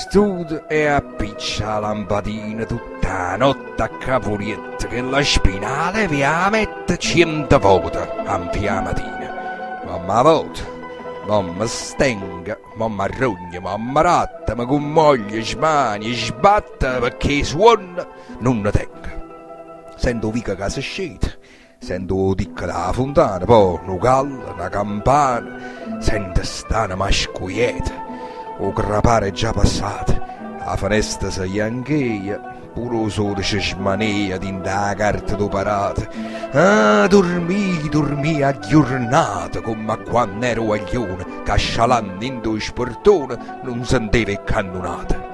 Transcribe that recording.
studio e appiccia la lampadina tutta la notte a capolietto che la spinale vi la mette 100 volte a mattina. Mamma volta, mamma stenga, mamma rogna, mamma ratta, ma con moglie smania, sbatta perché i suoni non ne tenga. Sento vica che si scende, sento ticca dalla fontana, poi un gallo, una campana, sento stana mascuieta. O crapare è già passato, la finestra si iancheia, pure lo sole ci smanea dintre la carta d'operata. Ah, dormì a giornata, come a quando ero aglione, che scialando in due sportone non senteva cannonata.